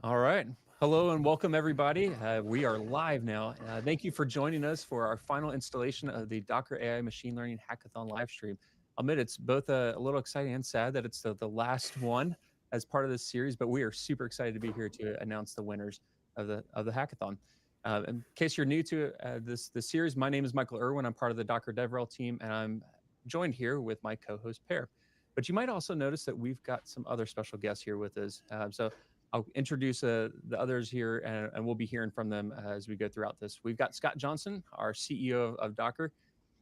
All right. Hello and welcome, everybody. We are live now. Thank you for joining us for our final installation of the Docker AI Machine Learning Hackathon live stream. I'll admit it's both a little exciting and sad that it's the last one as part of this series, but we are super excited to be here to announce the winners of the hackathon. In case you're new to this series, my name is Michael Irwin. I'm part of the Docker DevRel team, and I'm joined here with my co-host Per. But you might also notice that we've got some other special guests here with us. So I'll introduce the others here, and we'll be hearing from them as we go throughout this. We've got Scott Johnson, our CEO of Docker.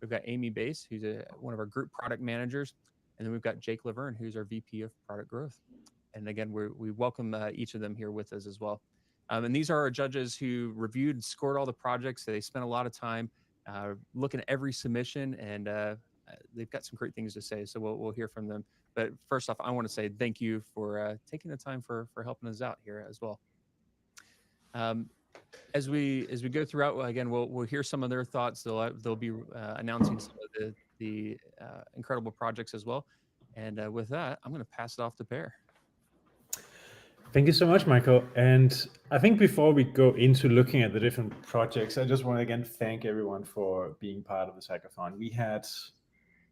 We've got Amy Bass, who's one of our group product managers. And then we've got Jake Laverne, who's our VP of product growth. And again, we welcome each of them here with us as well. And these are our judges who reviewed and scored all the projects. They spent a lot of time looking at every submission, and they've got some great things to say. So we'll hear from them. But first off, I want to say thank you for taking the time for helping us out here as well. As we go throughout, again, we'll hear some of their thoughts. They'll be announcing some of the incredible projects as well. And with that, I'm going to pass it off to Per. Thank you so much, Michael. And I think before we go into looking at the different projects, I just want to again thank everyone for being part of this hackathon. We had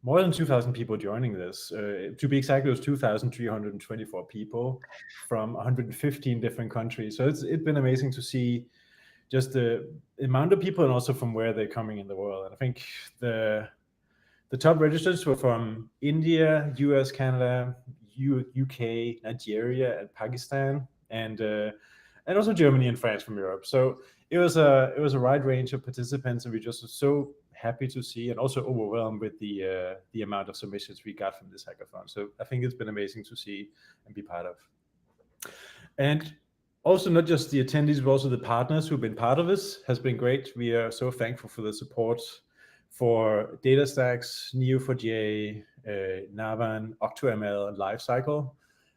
more than 2,000 people joining this. To be exact, it was 2,324 people from 115 different countries. So it's been amazing to see just the amount of people and also from where they're coming in the world. And I think the top registers were from India, US, Canada, UK, Nigeria, and Pakistan, and also Germany and France from Europe. So it was a wide range of participants, and we just were so happy to see, and also overwhelmed with the amount of submissions we got from this hackathon. So I think it's been amazing to see and be part of. And also not just the attendees, but also the partners who've been part of this has been great. We are so thankful for the support for DataStax, Neo4j, Navan, OctoML, and Lifecycle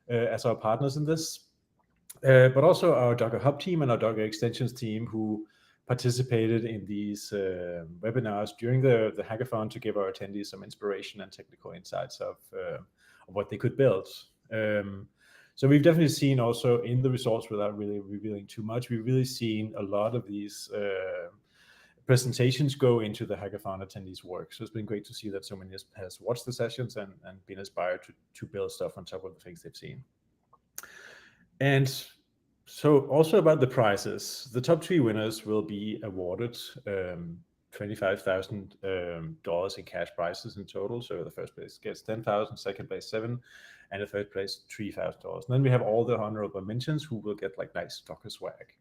as our partners in this. But also our Docker Hub team and our Docker Extensions team who participated in these webinars during the hackathon to give our attendees some inspiration and technical insights of what they could build. So we've definitely seen also in the results, without really revealing too much, we've really seen a lot of these presentations go into the hackathon attendees' work. So it's been great to see that so many has watched the sessions and been inspired to build stuff on top of the things they've seen. And so also about the prizes, the top 3 winners will be awarded $25,000 in cash prizes in total. So the first place gets $10,000, second place $7,000, and the third place $3,000. And then we have all the honorable mentions who will get like nice Docker swag.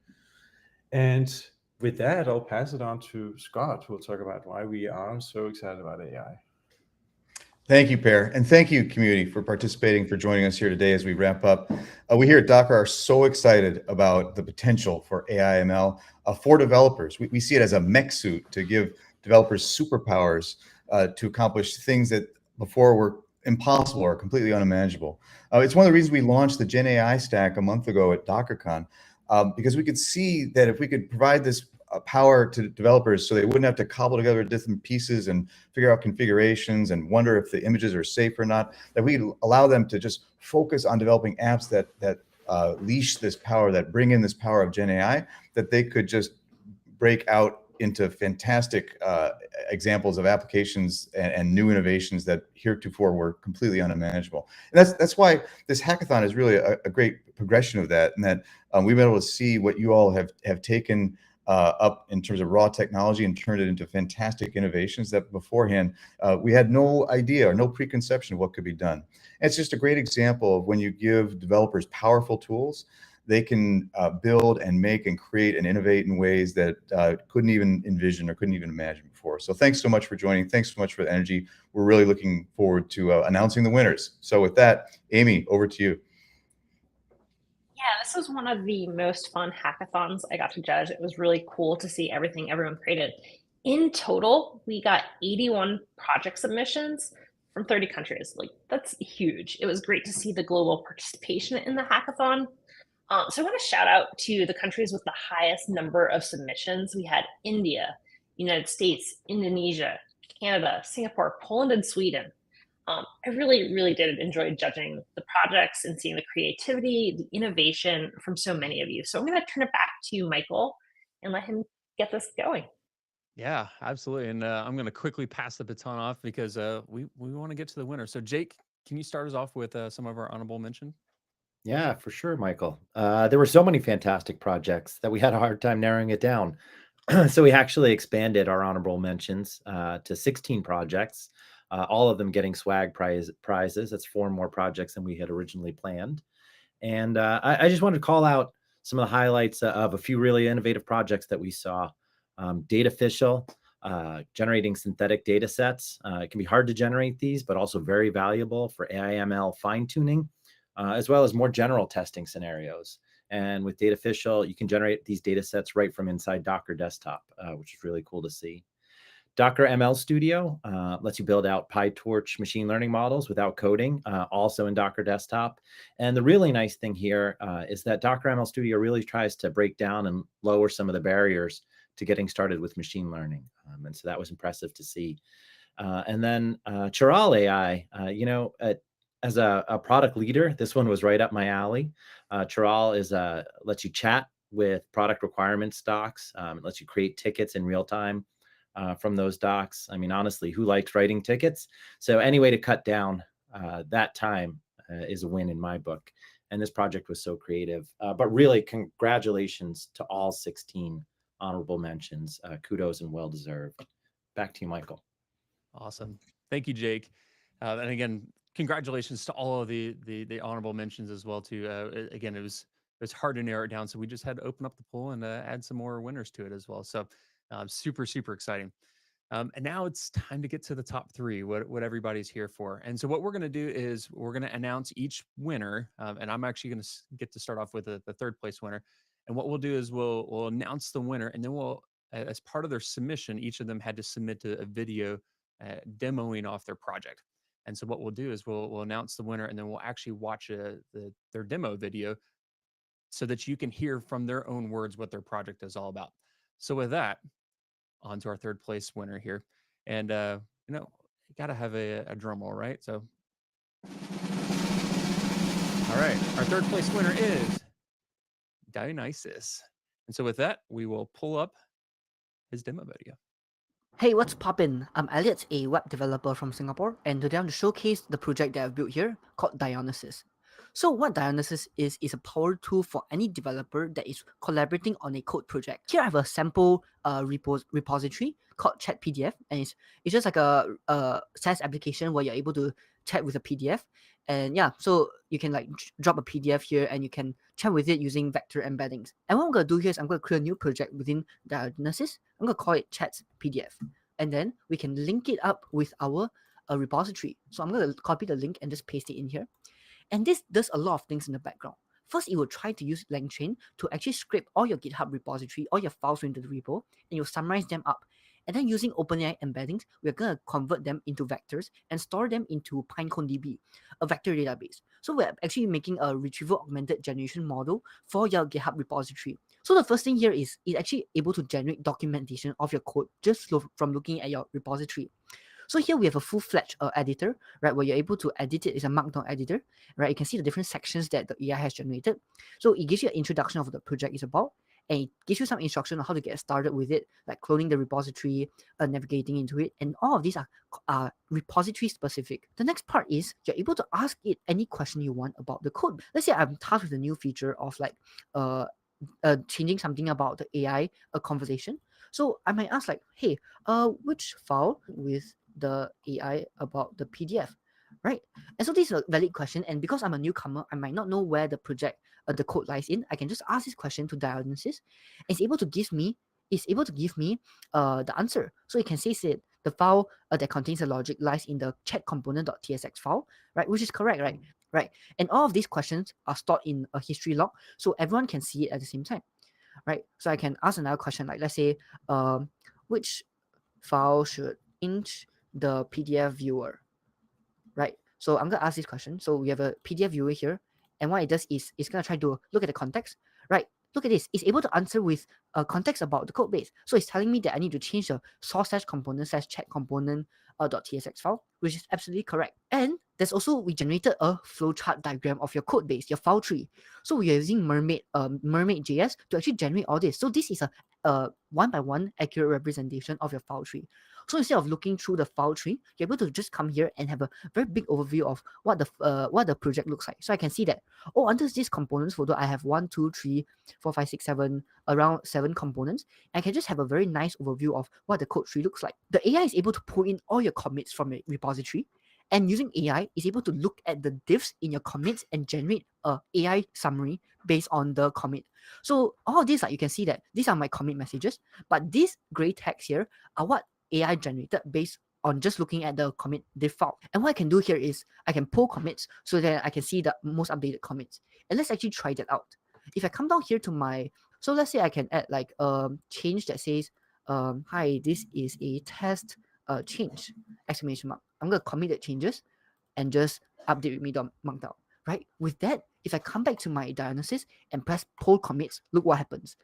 And with that, I'll pass it on to Scott, who will talk about why we are so excited about AI. Thank you, Per, and thank you, community, for participating, for joining us here today as we wrap up. We here at Docker are so excited about the potential for AI/ML for developers. We see it as a mech suit to give developers superpowers to accomplish things that before were impossible or completely unimaginable. It's one of the reasons we launched the Gen AI stack a month ago at DockerCon, because we could see that if we could provide this power to developers so they wouldn't have to cobble together different pieces and figure out configurations and wonder if the images are safe or not, that we allow them to just focus on developing apps that leash this power, that bring in this power of Gen AI, that they could just break out into fantastic examples of applications and new innovations that heretofore were completely unimaginable. And that's why this hackathon is really a great progression of that, and that we've been able to see what you all have taken up in terms of raw technology and turned it into fantastic innovations that beforehand we had no idea or no preconception of what could be done. And it's just a great example of when you give developers powerful tools, they can build and make and create and innovate in ways that couldn't even envision or couldn't even imagine before. So thanks so much for joining. Thanks so much for the energy. We're really looking forward to announcing the winners. So with that, Amy, over to you. Yeah, this was one of the most fun hackathons I got to judge. It was really cool to see everything everyone created. In total, we got 81 project submissions from 30 countries. Like, that's huge. It was great to see the global participation in the hackathon. So I want to shout out to the countries with the highest number of submissions. We had India, United States, Indonesia, Canada, Singapore, Poland, and Sweden. I really, really did enjoy judging the projects and seeing the creativity, the innovation from so many of you. So I'm going to turn it back to you, Michael, and let him get this going. Yeah, absolutely. And I'm going to quickly pass the baton off because we want to get to the winner. So Jake, can you start us off with some of our honorable mention? Yeah, for sure, Michael. There were so many fantastic projects that we had a hard time narrowing it down. So we actually expanded our honorable mentions to 16 projects, all of them getting swag prizes. That's 4 more projects than we had originally planned. And I just wanted to call out some of the highlights of a few really innovative projects that we saw. Dataficial, generating synthetic data sets. It can be hard to generate these, but also very valuable for AI/ML fine-tuning, as well as more general testing scenarios. And with Dataficial, you can generate these data sets right from inside Docker Desktop, which is really cool to see. Docker ML Studio lets you build out PyTorch machine learning models without coding, also in Docker Desktop. And the really nice thing here is that Docker ML Studio really tries to break down and lower some of the barriers to getting started with machine learning. And so that was impressive to see. And then Chiral AI, as a product leader, this one was right up my alley. Chiral lets you chat with product requirements docs. It lets you create tickets in real time from those docs. I mean, honestly, who likes writing tickets? So any way to cut down that time is a win in my book. And this project was so creative. But really, congratulations to all 16 honorable mentions. Kudos and well-deserved. Back to you, Michael. Awesome. Thank you, Jake. And again, congratulations to all of the honorable mentions as well too. Again, it was hard to narrow it down, so we just had to open up the poll and add some more winners to it as well. So super exciting. And now it's time to get to the top 3, what everybody's here for. And so what we're going to do is we're going to announce each winner, and I'm actually going to get to start off with the 3rd place winner. And what we'll do is we'll announce the winner, and then we'll, as part of their submission, each of them had to submit a video demoing off their project. And so what we'll do is we'll announce the winner, and then we'll actually watch their demo video so that you can hear from their own words what their project is all about. So with that, on to our 3rd place winner here. And, you got to have a drum roll, right? So, all right, our 3rd place winner is Dionysus. And so with that, we will pull up his demo video. Hey, what's poppin'? I'm Elliot, a web developer from Singapore, and today I'm going to showcase the project that I've built here called Dionysus. So what Dionysus is a power tool for any developer that is collaborating on a code project. Here I have a sample repository called Chat PDF, and it's just like a SaaS application where you're able to chat with a PDF. And yeah, so you can like drop a PDF here and you can chat with it using vector embeddings. And what I'm going to do here is I'm going to create a new project within Dionysus. I'm going to call it Chats PDF. And then we can link it up with our repository. So I'm going to copy the link and just paste it in here. And this does a lot of things in the background. First, it will try to use LangChain to actually scrape all your GitHub repository, all your files into the repo, and you'll summarize them up. And then using OpenAI embeddings, we're going to convert them into vectors and store them into PineConeDB, a vector database. So we're actually making a retrieval augmented generation model for your GitHub repository. So the first thing here is it's actually able to generate documentation of your code just from looking at your repository. So here we have a full-fledged editor, right, where you're able to edit it. It's a Markdown editor, right? You can see the different sections that the AI has generated. So it gives you an introduction of what the project is about, and it gives you some instruction on how to get started with it, like cloning the repository, navigating into it, and all of these are repository specific. The next part is you're able to ask it any question you want about the code. Let's say I'm tasked with a new feature of like changing something about the AI conversation. So I might ask like, hey, which file with the AI about the PDF, right? And so this is a valid question, and because I'm a newcomer, I might not know where the project, the code lies in. I can just ask this question to Dionysus. It's able to give me the answer. So it can say that the file that contains the logic lies in the chat component.tsx file, right? Which is correct, right? Right. And all of these questions are stored in a history log, so everyone can see it at the same time, right? So I can ask another question, like let's say, which file should int the PDF viewer, right? So I'm gonna ask this question. So we have a PDF viewer here, and what it does is it's gonna try to look at the context, right? Look at this. It's able to answer with context about the code base. So it's telling me that I need to change the source/component/chat component .tsx file, which is absolutely correct. And there's also, we generated a flowchart diagram of your code base, your file tree. So we are using Mermaid.js to actually generate all this. So this is a one-by-one accurate representation of your file tree. So instead of looking through the file tree, you're able to just come here and have a very big overview of what the project looks like. So I can see that, oh, under this components folder, I have 1, 2, 3, 4, 5, 6, 7, around 7 components. I can just have a very nice overview of what the code tree looks like. The AI is able to pull in all your commits from a repository, and using AI is able to look at the diffs in your commits and generate a AI summary based on the commit. So all of this, like, you can see that these are my commit messages, but these gray tags here are what AI generated based on just looking at the commit diff file. And what I can do here is I can pull commits so that I can see the most updated commits. And let's actually try that out. If I come down here to my, so let's say I can add like a change that says, hi, this is a test change, exclamation mark. I'm going to commit the changes and just update with me.markdown, right? With that, if I come back to my Dionysus and press pull commits, look what happens.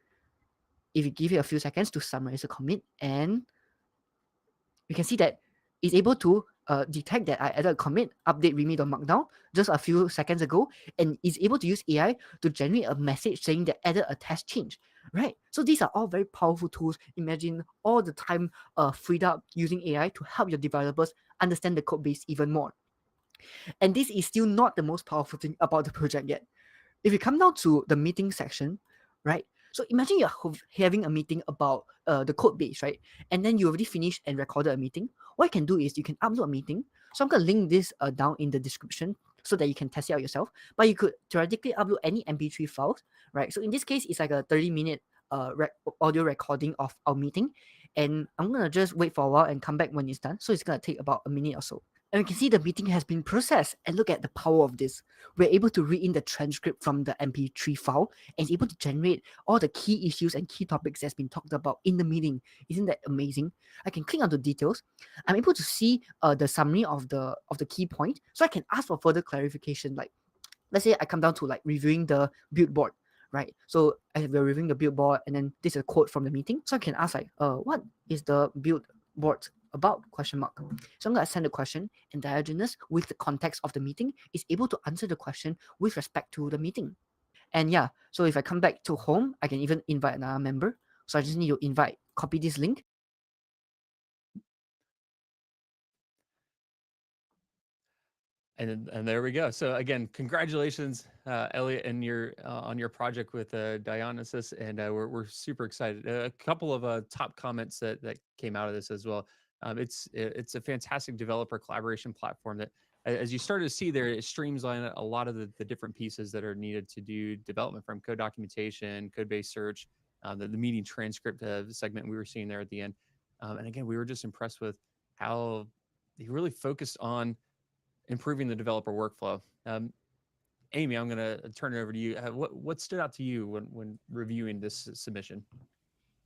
If you give it a few seconds to summarize the commit, and you can see that it's able to detect that I added a commit, update readme.markdown just a few seconds ago, and is able to use AI to generate a message saying that added a test change, right? So these are all very powerful tools. Imagine all the time freed up using AI to help your developers understand the code base even more. And this is still not the most powerful thing about the project yet. If you come down to the meeting section, right? So imagine you're having a meeting about the code base, right? And then you already finished and recorded a meeting. What you can do is you can upload a meeting. So I'm going to link this down in the description so that you can test it out yourself. But you could theoretically upload any MP3 files, right? So in this case, it's like a 30-minute audio recording of our meeting. And I'm going to just wait for a while and come back when it's done. So it's going to take about a minute or so. And we can see the meeting has been processed. And look at the power of this. We're able to read in the transcript from the MP3 file and is able to generate all the key issues and key topics that's been talked about in the meeting. Isn't that amazing? I can click on the details. I'm able to see the summary of the key point. So I can ask for further clarification. Like, let's say I come down to like reviewing the build board, right? So as we're reviewing the build board, and then this is a quote from the meeting. So I can ask like, what is the build board about, question mark. So I'm going to send the question, and Diogenes, with the context of the meeting, is able to answer the question with respect to the meeting. And yeah, so if I come back to home, I can even invite another member. So I just need to copy this link. And there we go. So again, congratulations, Elliot, and your on your project with Dionysus, and we're super excited. A couple of top comments that came out of this as well. It's a fantastic developer collaboration platform that, as you started to see there, it streamlines a lot of the different pieces that are needed to do development, from code documentation, code-based search, the meeting transcript segment we were seeing there at the end. And again, we were just impressed with how he really focused on improving the developer workflow. Amy, I'm going to turn it over to you. What stood out to you when reviewing this submission?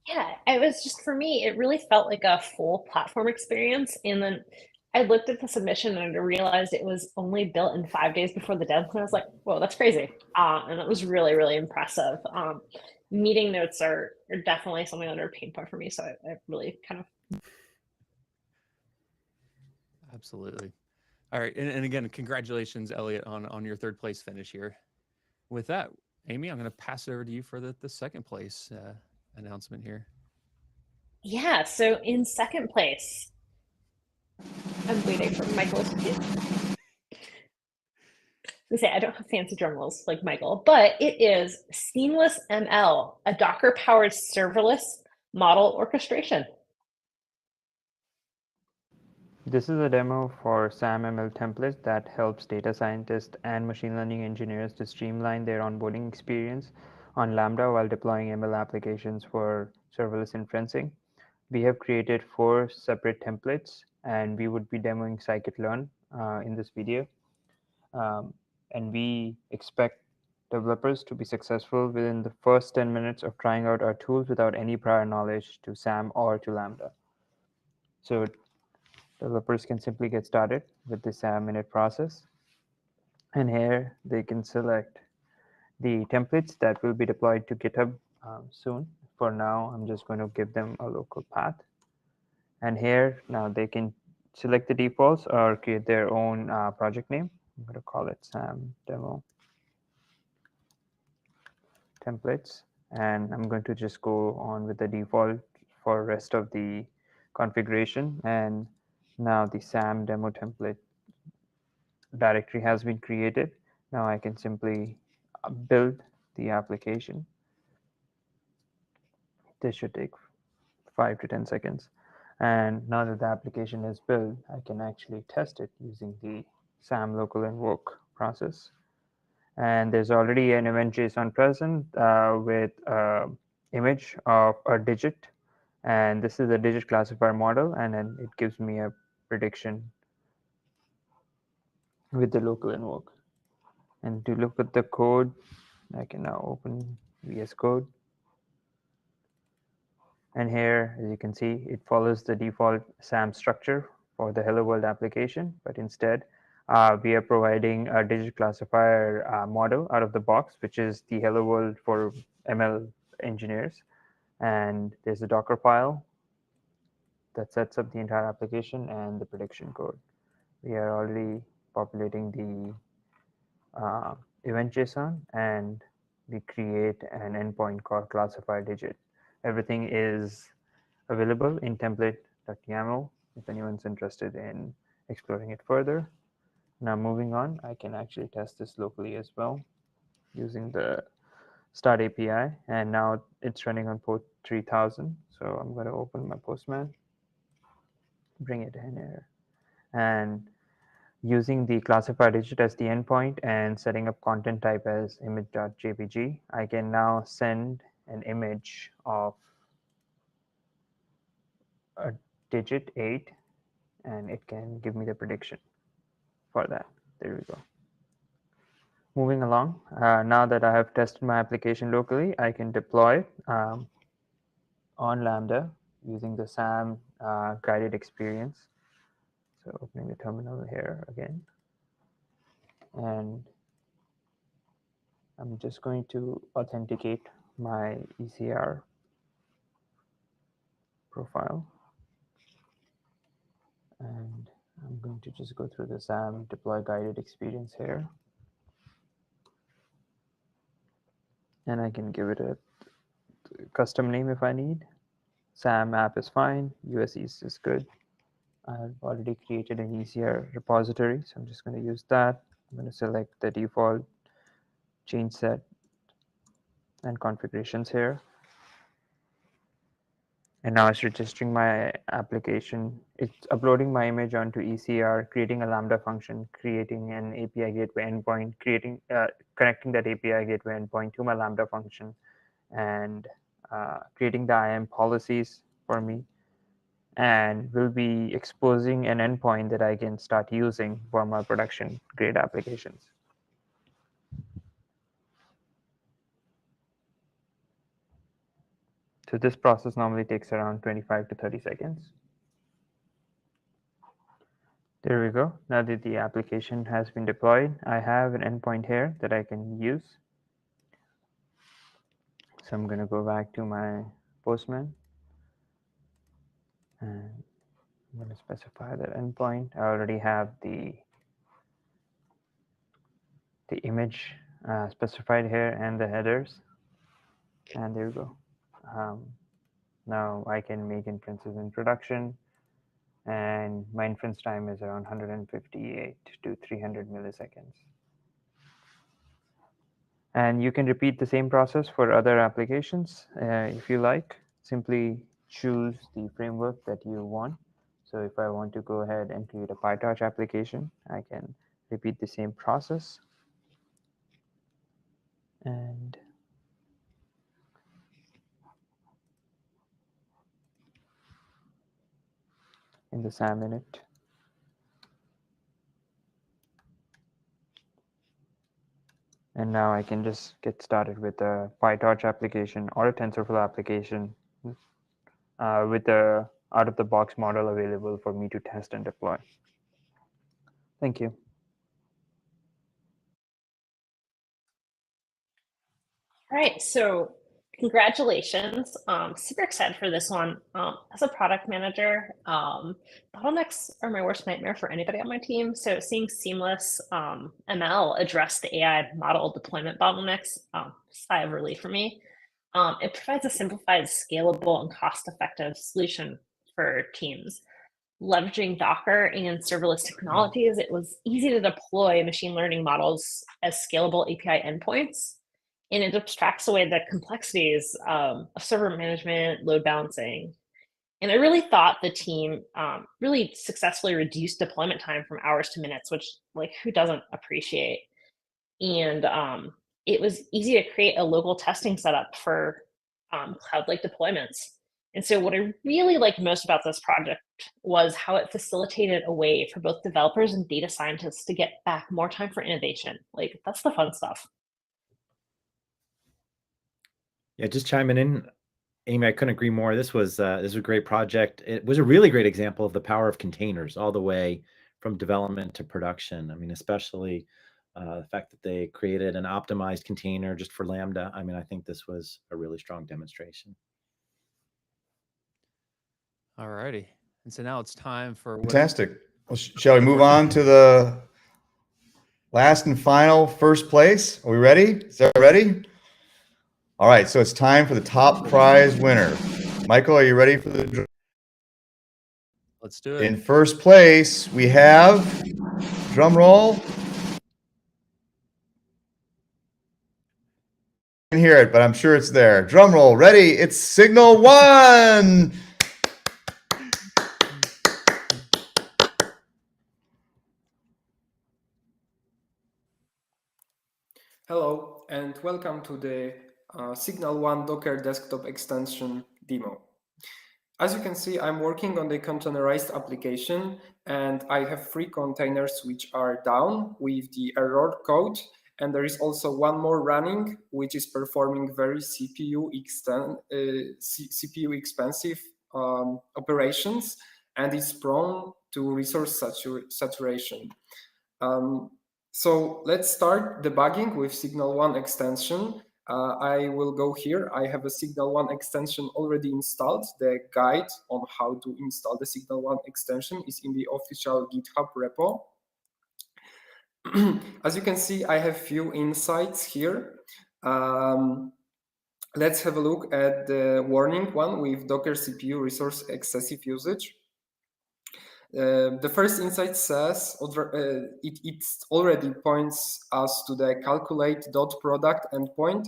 Yeah, it was just, for me, it really felt like a full platform experience. And then I looked at the submission and I realized it was only built in 5 days before the deadline. I was like, whoa, that's crazy. And it was really, really impressive. Meeting notes are definitely something that are a pain point for me. So I really kind of. Absolutely. All right. And again, congratulations, Elliot, on your third place finish here. With that, Amy, I'm going to pass it over to you for the second place announcement here. Yeah, so in second place, I'm waiting for Michael's. Say I don't have fancy drum rolls like Michael, but it is Seamless ML, a Docker-powered serverless model orchestration. This is a demo for SAM-ML template that helps data scientists and machine learning engineers to streamline their onboarding experience on Lambda while deploying ML applications for serverless inferencing. We have created 4 separate templates, and we would be demoing scikit-learn in this video. And we expect developers to be successful within the first 10 minutes of trying out our tools without any prior knowledge to SAM or to Lambda. So developers can simply get started with the SAM minute process. And here they can select the templates that will be deployed to GitHub soon. For now, I'm just going to give them a local path. And here now they can select the defaults or create their own project name. I'm going to call it SAM demo templates, and I'm going to just go on with the default for rest of the configuration. And now the SAM demo template directory has been created. Now I can simply build the application. This should take 5 to 10 seconds. And now that the application is built, I can actually test it using the SAM local invoke process. And there's already an event JSON present with an image of a digit. And this is a digit classifier model. And then it gives me a prediction with the local invoke. And to look at the code, I can now open VS Code. And here, as you can see, it follows the default SAM structure for the Hello World application. But instead, we are providing a digit classifier model out of the box, which is the Hello World for ML engineers. And there's a Docker file that sets up the entire application and the prediction code. We are already populating the event JSON, and we create an endpoint called classifier digit. Everything is available in template.yaml if anyone's interested in exploring it further. Now moving on, I can actually test this locally as well using the Start API, and now it's running on port 3000. So I'm going to open my Postman, bring it in here, and using the classifier digit as the endpoint and setting up content type as image.jpg, I can now send an image of a digit 8, and it can give me the prediction for that. There we go. Moving along, now that I have tested my application locally, I can deploy on Lambda using the SAM guided experience. So opening the terminal here again. And I'm just going to authenticate my ECR profile. And I'm going to just go through the SAM deploy guided experience here. And I can give it a custom name if I need. SAM app is fine. US East is good. I've already created an ECR repository, so I'm just going to use that. I'm going to select the default change set and configurations here. And now it's registering my application. It's uploading my image onto ECR, creating a Lambda function, creating an API gateway endpoint, connecting that API gateway endpoint to my Lambda function, and creating the IAM policies for me. And will be exposing an endpoint that I can start using for my production grade applications. So this process normally takes around 25 to 30 seconds. There we go. Now that the application has been deployed, I have an endpoint here that I can use. So I'm going to go back to my Postman. And I'm going to specify that endpoint. I already have the image specified here and the headers. And there we go. Now I can make inferences in production. And my inference time is around 158 to 300 milliseconds. And you can repeat the same process for other applications if you like. Simply choose the framework that you want. So if I want to go ahead and create a PyTorch application, I can repeat the same process. And in the SAM init. And now I can just get started with a PyTorch application or a TensorFlow application with the out-of-the-box model available for me to test and deploy. Thank you. All right, so Congratulations. Super excited for this one. As a product manager, bottlenecks are my worst nightmare for anybody on my team. So seeing seamless ML address the AI model deployment bottlenecks, sigh of relief for me. It provides a simplified, scalable, and cost-effective solution for teams. Leveraging Docker and serverless technologies, it was easy to deploy machine learning models as scalable API endpoints, and it abstracts away the complexities of server management, load balancing. And I really thought the team really successfully reduced deployment time from hours to minutes, which, like, who doesn't appreciate? And it was easy to create a local testing setup for cloud-like deployments. And so what I really liked most about this project was how it facilitated a way for both developers and data scientists to get back more time for innovation. Like, that's the fun stuff. Yeah, just chiming in, Amy, I couldn't agree more. This was a great project. It was a really great example of the power of containers all the way from development to production. I mean, especially the fact that they created an optimized container just for Lambda. I mean, I think this was a really strong demonstration. All righty. And so now it's time for Fantastic. Well, shall we move on to the last and final first place? Are we ready? Is that ready? All right, so it's time for the top prize winner. Michael, are you ready for the draw? Let's do it. In first place, we have, drum roll. I can hear it, but I'm sure it's there. Drum roll, ready? It's Signal One. Hello, and welcome to the Signal One Docker desktop extension demo. As you can see, I'm working on the containerized application, and I have 3 containers which are down with the error code, and there is also one more running, which is performing very CPU expensive operations, and is prone to resource saturation. So let's start debugging with Signal One extension. I will go here. I have a Signal One extension already installed. The guide on how to install the Signal One extension is in the official GitHub repo. As you can see, I have few insights here. Let's have a look at the warning one with Docker CPU resource excessive usage. The first insight says it already points us to the calculate.product endpoint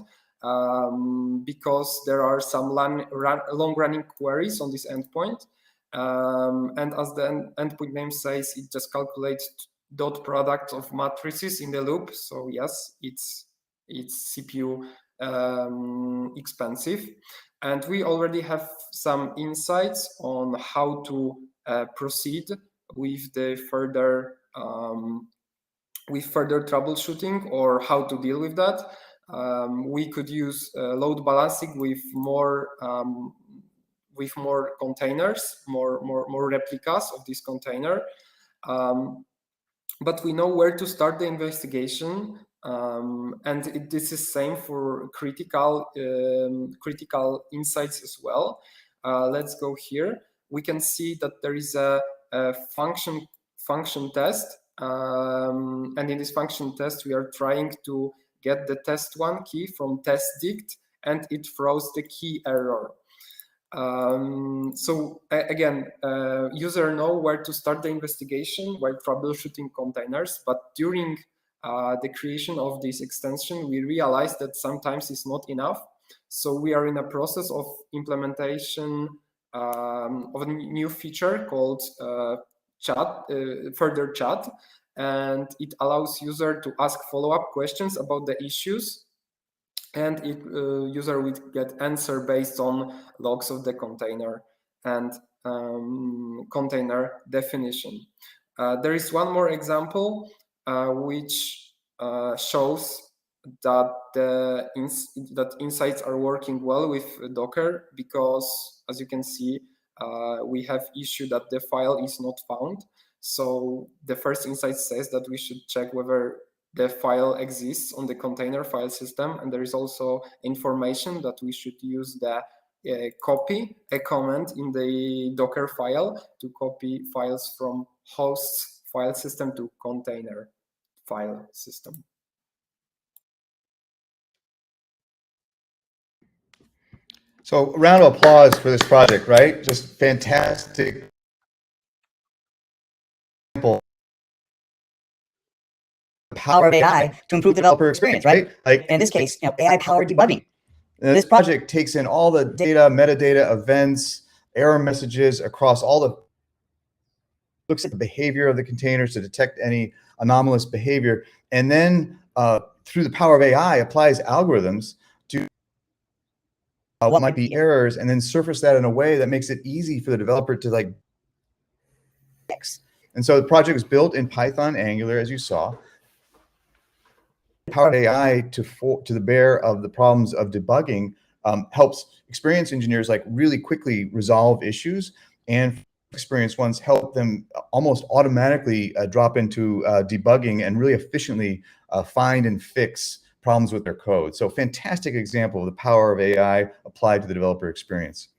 because there are some long-running queries on this endpoint. And as the endpoint name says, it just calculates dot product of matrices in the loop. So yes, it's CPU expensive. And we already have some insights on how to proceed with the further troubleshooting or how to deal with that. We could use load balancing with more containers, more replicas of this container. But we know where to start the investigation, and this is same for critical insights as well. Let's go here. We can see that there is a function test, and in this function test, we are trying to get the test1 key from testdict, and it throws the key error. So again, user know where to start the investigation while troubleshooting containers, but during the creation of this extension, we realized that sometimes it's not enough. So we are in a process of implementation of a new feature called further chat, and it allows user to ask follow-up questions about the issues, and user will get answer based on logs of the container and container definition. There is one more example which shows that that insights are working well with Docker, because as you can see, we have issue that the file is not found. So the first insight says that we should check whether the file exists on the container file system, and there is also information that we should use the copy a command in the Docker file to copy files from host's file system to container file system. So a round of applause for this project, right? Just fantastic. The power of AI to improve the developer experience, right? Like in this case, AI-powered debugging. This project takes in all the data, metadata, events, error messages across all the, looks at the behavior of the containers to detect any anomalous behavior, and then through the power of AI applies algorithms to what might be errors, and then surface that in a way that makes it easy for the developer to like fix. And so the project was built in Python, Angular, as you saw. Power of AI to the bear of the problems of debugging helps experienced engineers like really quickly resolve issues, and experienced ones help them almost automatically drop into debugging and really efficiently find and fix problems with their code. So fantastic example of the power of AI applied to the developer experience.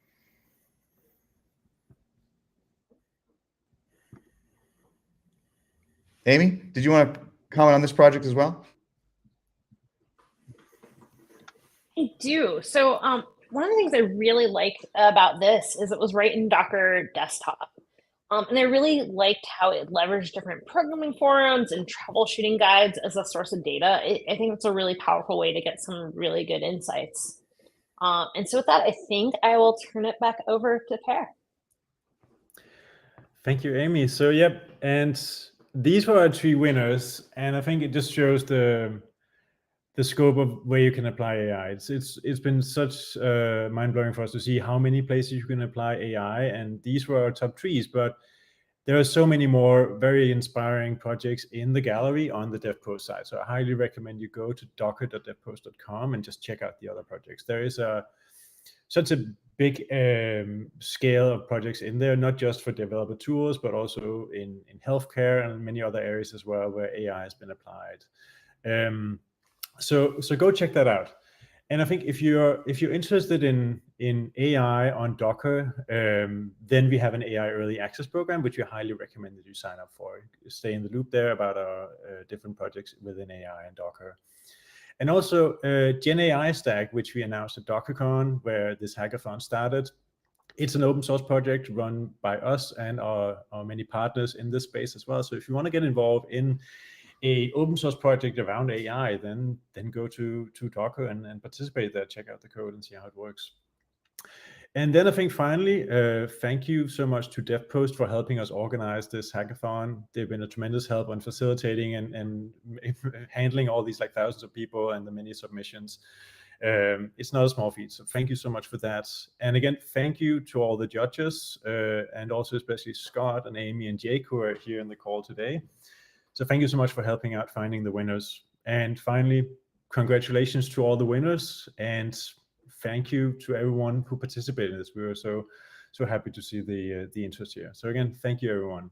Amy, did you want to comment on this project as well? I do. So one of the things I really liked about this is it was right in Docker desktop. And I really liked how it leveraged different programming forums and troubleshooting guides as a source of data. I think it's a really powerful way to get some really good insights. And so with that, I think I will turn it back over to Per. Thank you, Amy. So, yep, and these were our 3 winners, and I think it just shows the scope of where you can apply AI. It's been such mind-blowing for us to see how many places you can apply AI, and these were our top 3s, but there are so many more very inspiring projects in the gallery on the DevPost site. So I highly recommend you go to docker.devpost.com and just check out the other projects. There is such a big scale of projects in there, not just for developer tools, but also in healthcare and many other areas as well where AI has been applied. So go check that out. And I think if you're interested in AI on Docker, then we have an AI early access program, which we highly recommend that you sign up for. Stay in the loop there about our different projects within AI and Docker. And also Gen AI Stack, which we announced at DockerCon, where this hackathon started. It's an open source project run by us and our many partners in this space as well. So if you want to get involved in a open source project around AI, then go to Docker and participate there, check out the code and see how it works. And then I think finally, thank you so much to DevPost for helping us organize this hackathon. They've been a tremendous help on facilitating and handling all these like thousands of people and the many submissions. It's not a small feat, so thank you so much for that. And again, thank you to all the judges and also especially Scott and Amy and Jake who are here in the call today. So thank you so much for helping out finding the winners. And finally, congratulations to all the winners, and thank you to everyone who participated in this. We were so happy to see the interest here. So again, thank you everyone.